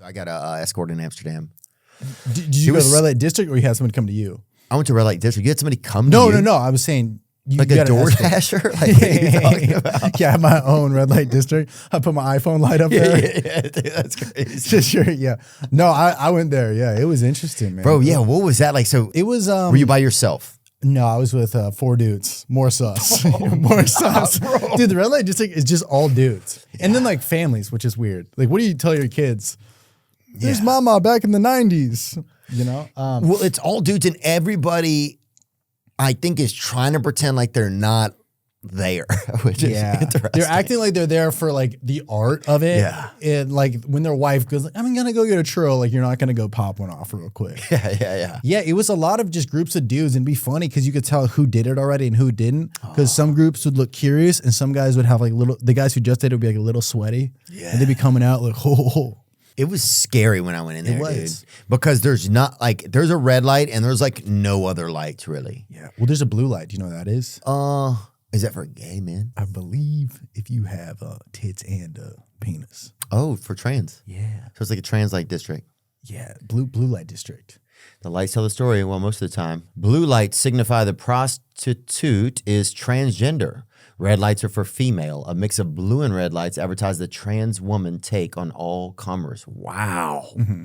I got a escort in Amsterdam. Did you go to the red light district, or you had someone come to you? I went to red light district. You had somebody come to you? No. I was saying like a door dasher? Like, what are you talking about? Yeah, I have my own red light district. I put my iPhone light up there. Yeah, dude, that's crazy. Sure, yeah. No, I went there. Yeah, it was interesting, man. Bro, yeah, what was that like? So it was. Were you by yourself? No, I was with 4 dudes. More sus. More sus. Bro. Dude, the red light district is just all dudes. Yeah. And then like families, which is weird. Like, what do you tell your kids? There's mama back in the 90s. You know? Well, it's all dudes, and everybody, I think, is trying to pretend like they're not there, which is interesting. They're acting like they're there for like the art of it. Yeah. And like when their wife goes, like, I'm going to go get a churro, like you're not going to go pop one off real quick. Yeah. Yeah, it was a lot of just groups of dudes, and it'd be funny because you could tell who did it already and who didn't. Because some groups would look curious, and some guys would have like the guys who just did it would be like a little sweaty. Yeah. And they'd be coming out like, oh. It was scary when I went in there, dude. Because there's there's a red light and there's like no other lights really. Yeah. Well, there's a blue light. Do you know what that is? Is that for gay men? I believe if you have tits and penis. Oh, for trans. Yeah. So it's like a trans light district. Yeah. Blue light district. The lights tell the story, well, most of the time. Blue lights signify the prostitute is transgender. Red lights are for female. A mix of blue and red lights advertise the trans woman take on all comers. Wow. Mm-hmm.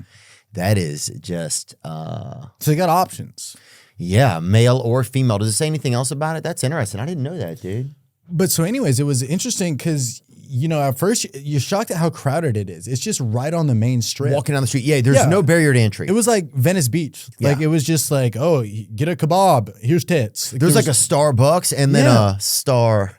That is just... So you got options. Yeah, male or female. Does it say anything else about it? That's interesting. I didn't know that, dude. But so anyways, it was interesting because... You know, at first, you're shocked at how crowded it is. It's just right on the main strip. Walking down the street. Yeah, there's no barrier to entry. It was like Venice Beach. Like, it was just like, oh, get a kebab. Here's tits. Like, there's like a Starbucks and then a Star...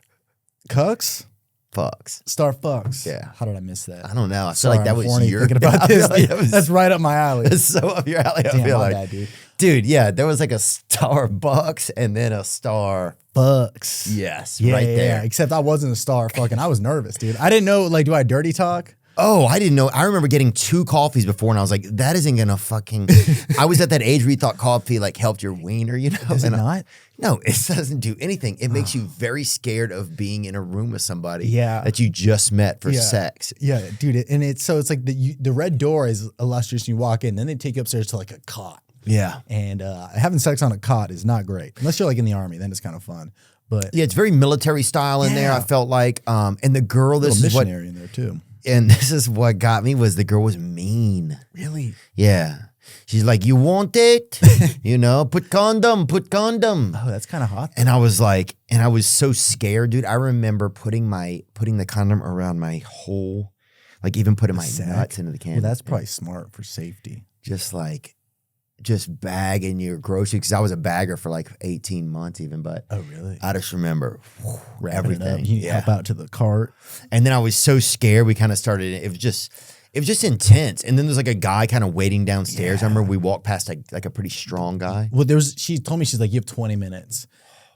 Cucks? Fucks. Star fucks. Yeah. How did I miss that? I don't know. I feel like that was your... thinking about this. Like that's right up my alley. It's so up your alley. Damn, I feel my like. bad, dude. Dude, yeah, there was like a Starbucks and then a Star... Bucks. Yes, right there. Yeah, except I wasn't a star fucking. I was nervous, dude. I didn't know, like, do I dirty talk? Oh, I didn't know. I remember getting 2 coffees before and I was like, that isn't going to fucking... I was at that age where you thought coffee like helped your wiener, you know? Does it not? No, it doesn't do anything. It makes you very scared of being in a room with somebody Yeah. that you just met for sex. Yeah, dude. And it's like the red door is illustrious and you walk in, then they take you upstairs to like a cot. Yeah. And having sex on a cot is not great. Unless you're like in the army, then it's kind of fun. But yeah, it's very military style in there, I felt like. And the girl, this is what... missionary in there too. And this is what got me was the girl was mean. Really? Yeah. She's like, you want it? You know, put condom. Oh, that's kind of hot. And I was like, and I was so scared, dude. I remember putting the condom around my whole, like even putting my nuts into the can. Well, that's probably smart for safety. Just bagging your groceries, because I was a bagger for like 18 months even, but oh really? I just remember everything. You hop out to the cart. And then I was so scared, we kind of started, it was just intense. And then there's like a guy kind of waiting downstairs. I remember we walked past like a pretty strong guy. Well, she told me, she's like, you have 20 minutes.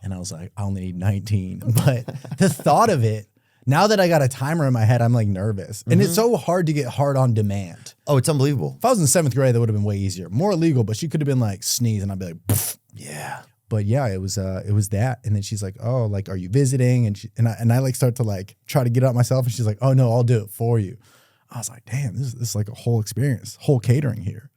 And I was like, I only need 19. But the thought of it, now that I got a timer in my head, I'm like nervous. And it's so hard to get hard on demand. Oh, it's unbelievable. If I was in 7th grade, that would have been way easier. More illegal, but she could have been like sneeze and I'd be like, pfft. Yeah. But yeah, it was that. And then she's like, oh, like, are you visiting? And I like start to like try to get out myself. And she's like, oh no, I'll do it for you. I was like, damn, this is like a whole experience, whole catering here.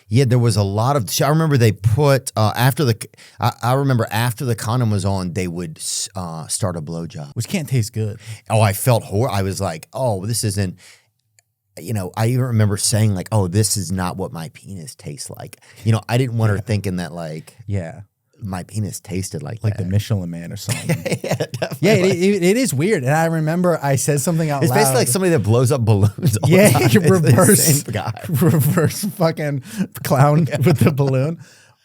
Yeah, there was a lot of. I remember they put after the condom was on, they would start a blowjob, which can't taste good. Oh, I felt horrible. I was like, oh, this isn't. You know, I even remember saying like, oh, this is not what my penis tastes like. You know, I didn't want her thinking that like, my penis tasted like the Michelin Man or something. Yeah, definitely. Yeah, it is weird. And I remember I said something out loud. It's basically like somebody that blows up balloons all the time. Reverse fucking clown with the balloon.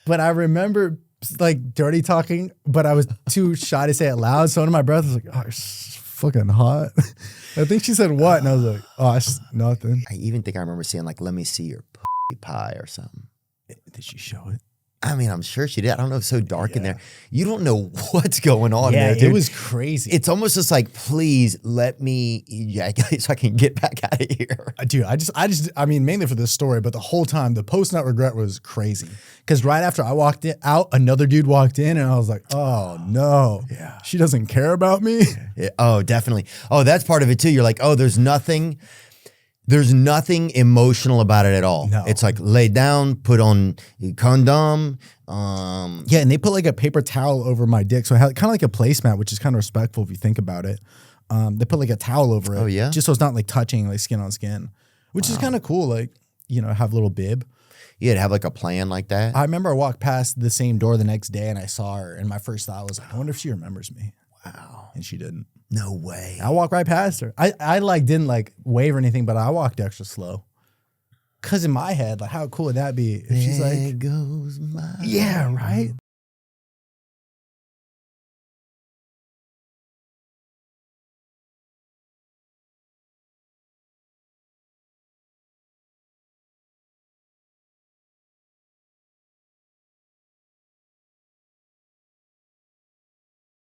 But I remember like dirty talking, but I was too shy to say it loud. So under my breath, I was like, oh, it's fucking hot. I think she said what? And I was like, oh, it's nothing. I even think I remember saying like, let me see your pie or something. Did she show it? I mean, I'm sure she did. I don't know. It's so dark in there. You don't know what's going on there, dude. It was crazy. It's almost just like, please let me ejaculate so I can get back out of here. Dude, I mean, mainly for this story, but the whole time, the post-nut regret was crazy. Because right after I walked out, another dude walked in, and I was like, oh, no. Yeah. She doesn't care about me? Yeah. Oh, definitely. Oh, that's part of it, too. You're like, oh, there's nothing There's nothing emotional about it at all. No. It's like lay down, put on a condom. Yeah, and they put like a paper towel over my dick. So I had kind of like a placemat, which is kind of respectful if you think about it. They put like a towel over it. Oh, yeah? Just so it's not like touching like skin on skin, which is kind of cool. Like, you know, have a little bib. Yeah, to have like a plan like that. I remember I walked past the same door the next day and I saw her. And my first thought was like, I wonder if she remembers me. Wow. And she didn't. No way. I walked right past her. I like didn't like wave or anything, but I walked extra slow. Cause in my head, like how cool would that be if she's like, goes my yeah, right?